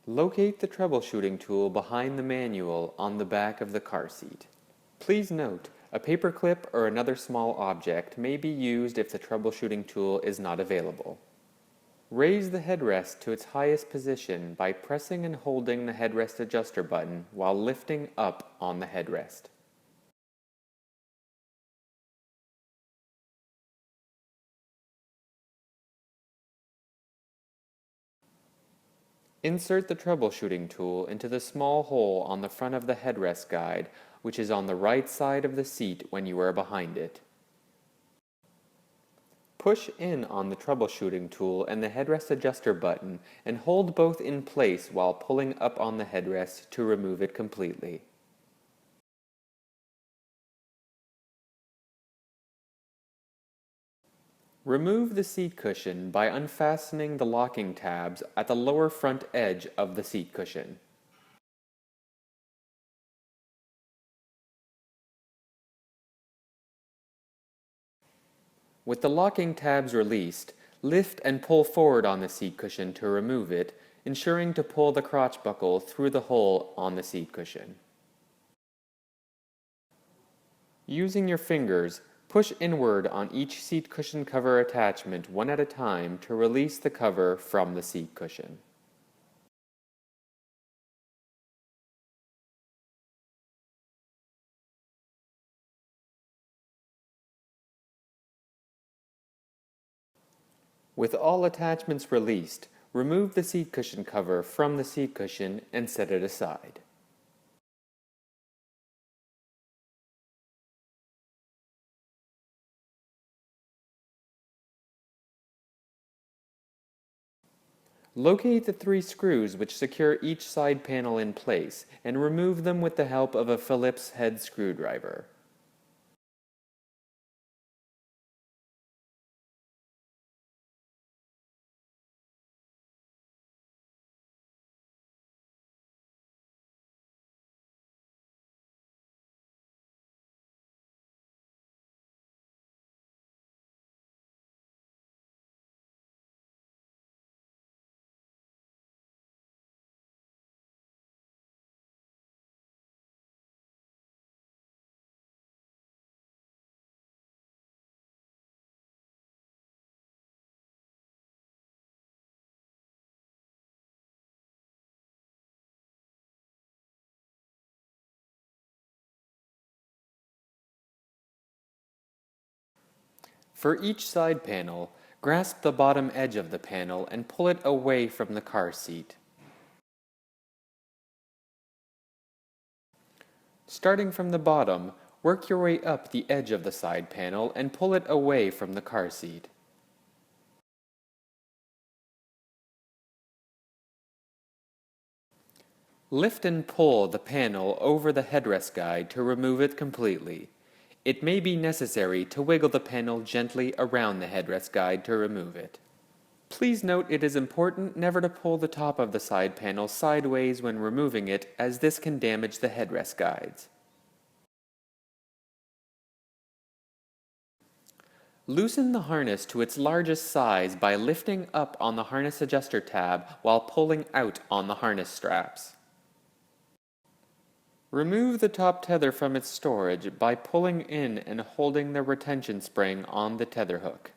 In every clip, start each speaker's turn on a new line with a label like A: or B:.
A: Locate the troubleshooting tool behind the manual on the back of the car seat. Please note, a paperclip or another small object may be used if the troubleshooting tool is not available. Raise the headrest to its highest position by pressing and holding the headrest adjuster button while lifting up on the headrest. Insert the troubleshooting tool into the small hole on the front of the headrest guide, which is on the right side of the seat when you are behind it. Push in on the troubleshooting tool and the headrest adjuster button and hold both in place while pulling up on the headrest to remove it completely. Remove the seat cushion by unfastening the locking tabs at the lower front edge of the seat cushion. With the locking tabs released, lift and pull forward on the seat cushion to remove it, ensuring to pull the crotch buckle through the hole on the seat cushion. Using your fingers, push inward on each seat cushion cover attachment one at a time to release the cover from the seat cushion. With all attachments released, remove the seat cushion cover from the seat cushion and set it aside. Locate the 3 screws which secure each side panel in place and remove them with the help of a Phillips head screwdriver. For each side panel, grasp the bottom edge of the panel and pull it away from the car seat. Starting from the bottom, work your way up the edge of the side panel and pull it away from the car seat. Lift and pull the panel over the headrest guide to remove it completely. It may be necessary to wiggle the panel gently around the headrest guide to remove it. Please note it is important never to pull the top of the side panel sideways when removing it, as this can damage the headrest guides. Loosen the harness to its largest size by lifting up on the harness adjuster tab while pulling out on the harness straps. Remove the top tether from its storage by pulling in and holding the retention spring on the tether hook.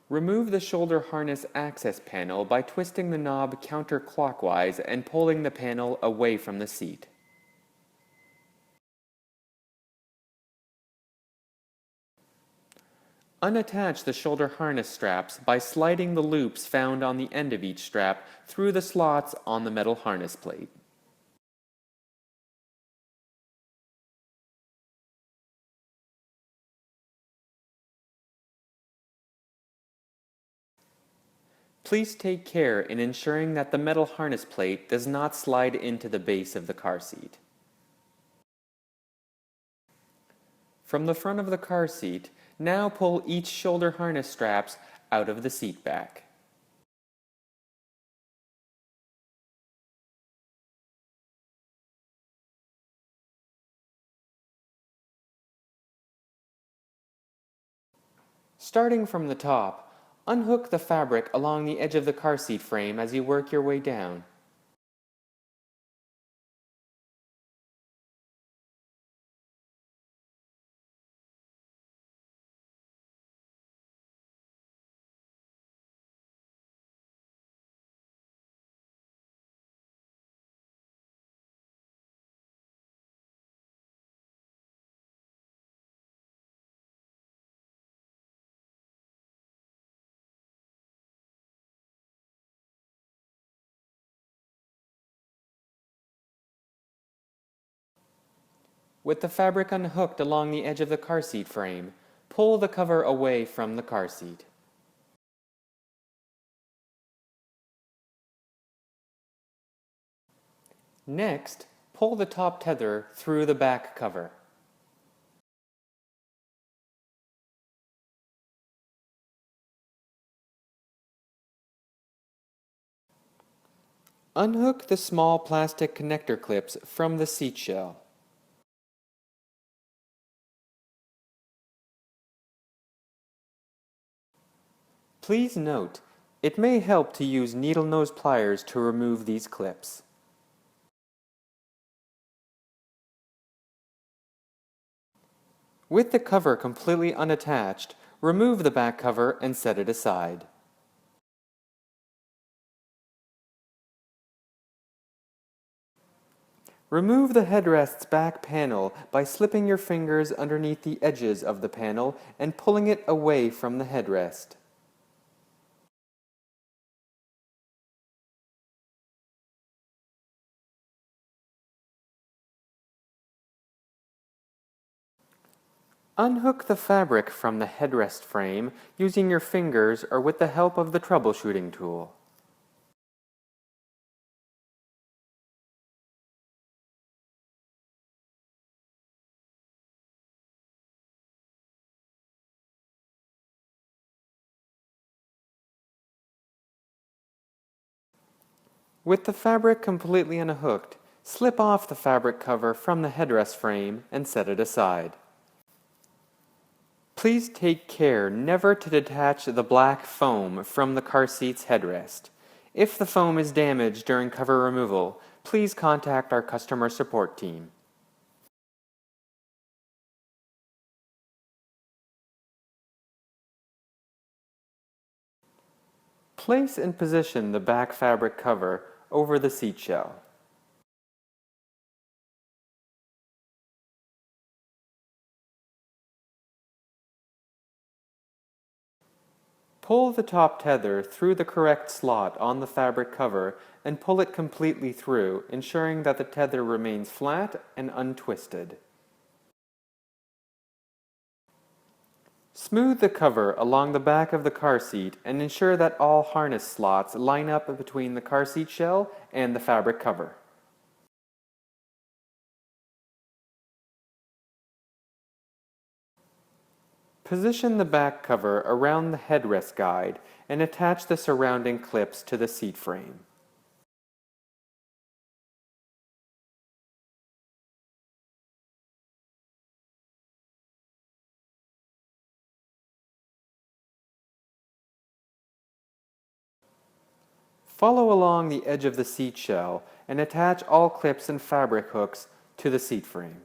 A: Remove the shoulder harness access panel by twisting the knob counterclockwise and pulling the panel away from the seat. Unattach the shoulder harness straps by sliding the loops found on the end of each strap through the slots on the metal harness plate. Please take care in ensuring that the metal harness plate does not slide into the base of the car seat. From the front of the car seat, now pull each shoulder harness straps out of the seat back. Starting from the top, unhook the fabric along the edge of the car seat frame as you work your way down. With the fabric unhooked along the edge of the car seat frame, pull the cover away from the car seat. Next, pull the top tether through the back cover. Unhook the small plastic connector clips from the seat shell. Please note, it may help to use needle nose pliers to remove these clips. With the cover completely unattached, remove the back cover and set it aside. Remove the headrest's back panel by slipping your fingers underneath the edges of the panel and pulling it away from the headrest. Unhook the fabric from the headrest frame using your fingers or with the help of the troubleshooting tool. With the fabric completely unhooked, slip off the fabric cover from the headrest frame and set it aside. Please take care never to detach the black foam from the car seat's headrest. If the foam is damaged during cover removal, please contact our customer support team. Place and position the back fabric cover over the seat shell. Pull the top tether through the correct slot on the fabric cover and pull it completely through, ensuring that the tether remains flat and untwisted. Smooth the cover along the back of the car seat and ensure that all harness slots line up between the car seat shell and the fabric cover. Position the back cover around the headrest guide and attach the surrounding clips to the seat frame. Follow along the edge of the seat shell and attach all clips and fabric hooks to the seat frame.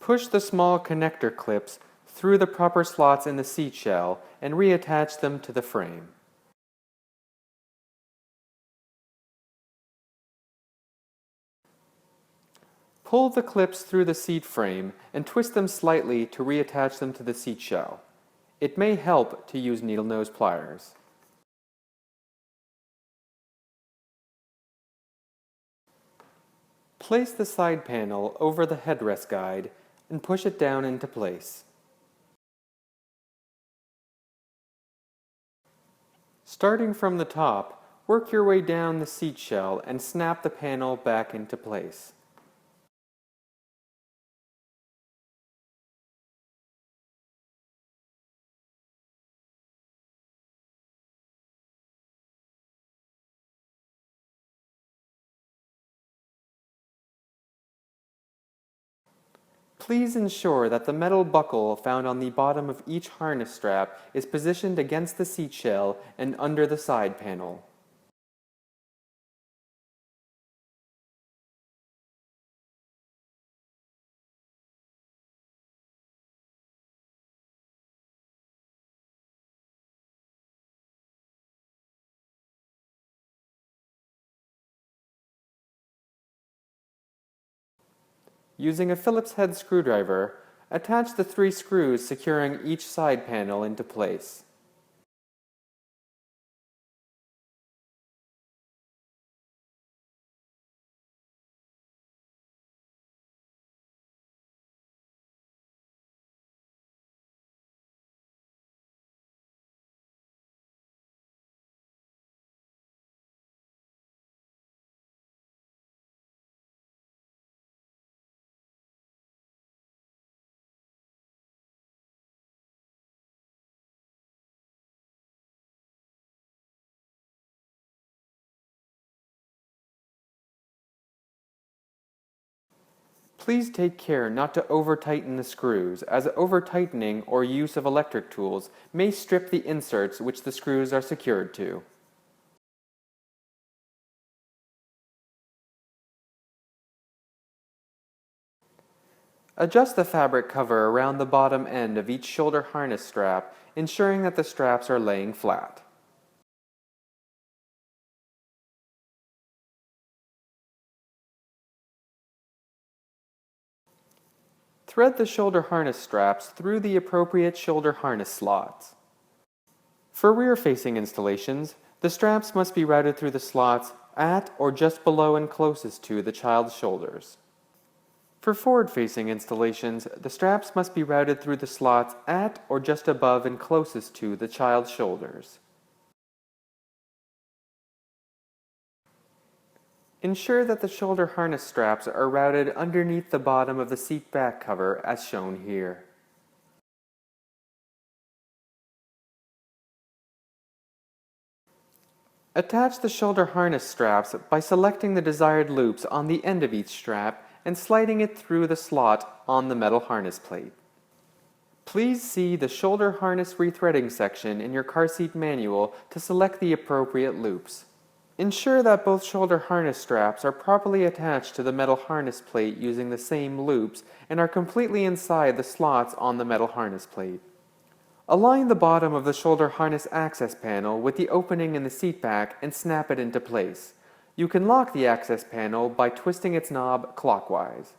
A: Push the small connector clips through the proper slots in the seat shell and reattach them to the frame. Pull the clips through the seat frame and twist them slightly to reattach them to the seat shell. It may help to use needle nose pliers. Place the side panel over the headrest guide and push it down into place. Starting from the top, work your way down the seat shell and snap the panel back into place. Please ensure that the metal buckle found on the bottom of each harness strap is positioned against the seat shell and under the side panel. Using a Phillips head screwdriver, attach the 3 screws securing each side panel into place. Please take care not to over-tighten the screws, as over-tightening or use of electric tools may strip the inserts which the screws are secured to. Adjust the fabric cover around the bottom end of each shoulder harness strap, ensuring that the straps are laying flat. Thread the shoulder harness straps through the appropriate shoulder harness slots. For rear-facing installations, the straps must be routed through the slots at or just below and closest to the child's shoulders. For forward-facing installations, the straps must be routed through the slots at or just above and closest to the child's shoulders. Ensure that the shoulder harness straps are routed underneath the bottom of the seat back cover as shown here. Attach the shoulder harness straps by selecting the desired loops on the end of each strap and sliding it through the slot on the metal harness plate. Please see the shoulder harness rethreading section in your car seat manual to select the appropriate loops. Ensure that both shoulder harness straps are properly attached to the metal harness plate using the same loops and are completely inside the slots on the metal harness plate. Align the bottom of the shoulder harness access panel with the opening in the seat back and snap it into place. You can lock the access panel by twisting its knob clockwise.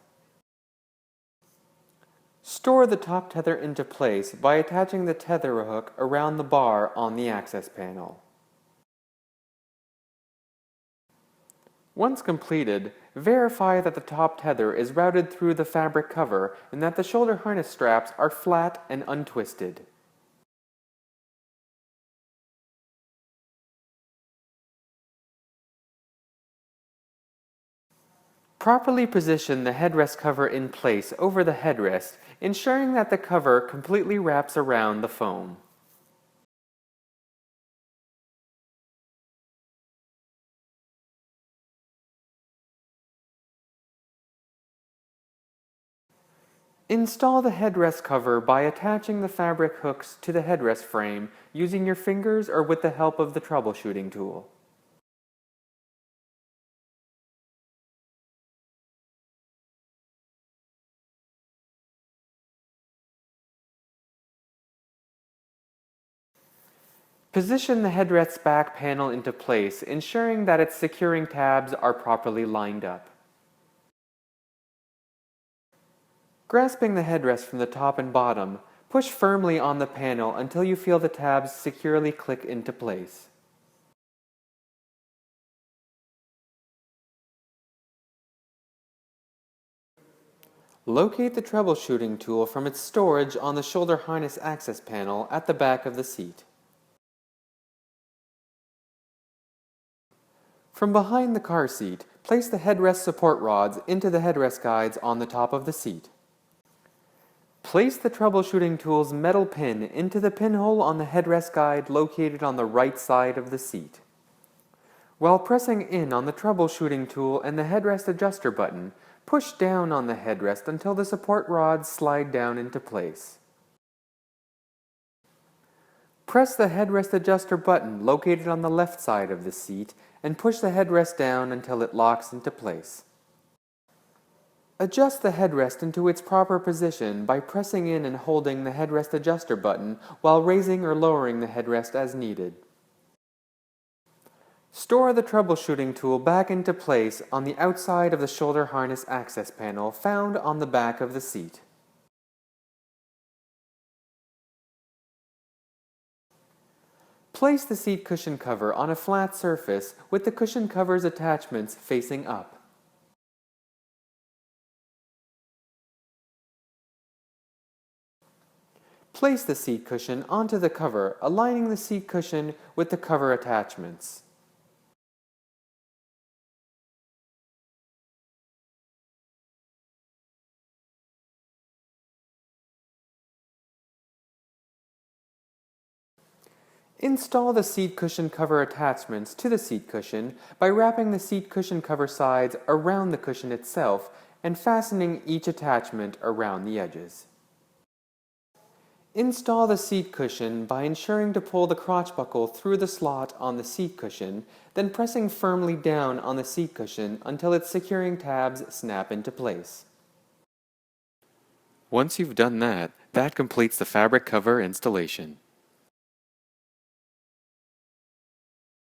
A: Store the top tether into place by attaching the tether hook around the bar on the access panel. Once completed, verify that the top tether is routed through the fabric cover and that the shoulder harness straps are flat and untwisted. Properly position the headrest cover in place over the headrest, ensuring that the cover completely wraps around the foam. Install the headrest cover by attaching the fabric hooks to the headrest frame using your fingers or with the help of the troubleshooting tool. Position the headrest's back panel into place, ensuring that its securing tabs are properly lined up. Grasping the headrest from the top and bottom, push firmly on the panel until you feel the tabs securely click into place. Locate the troubleshooting tool from its storage on the shoulder harness access panel at the back of the seat. From behind the car seat, place the headrest support rods into the headrest guides on the top of the seat. Place the troubleshooting tool's metal pin into the pinhole on the headrest guide located on the right side of the seat. While pressing in on the troubleshooting tool and the headrest adjuster button, Push down on the headrest until the support rods slide down into place. Press the headrest adjuster button located on the left side of the seat and push the headrest down until it locks into place. Adjust the headrest into its proper position by pressing in and holding the headrest adjuster button while raising or lowering the headrest as needed. Store the troubleshooting tool back into place on the outside of the shoulder harness access panel found on the back of the seat. Place the seat cushion cover on a flat surface with the cushion cover's attachments facing up. Place the seat cushion onto the cover, aligning the seat cushion with the cover attachments. Install the seat cushion cover attachments to the seat cushion by wrapping the seat cushion cover sides around the cushion itself and fastening each attachment around the edges. Install the seat cushion by ensuring to pull the crotch buckle through the slot on the seat cushion, then pressing firmly down on the seat cushion until its securing tabs snap into place. Once you've done that, that completes the fabric cover installation.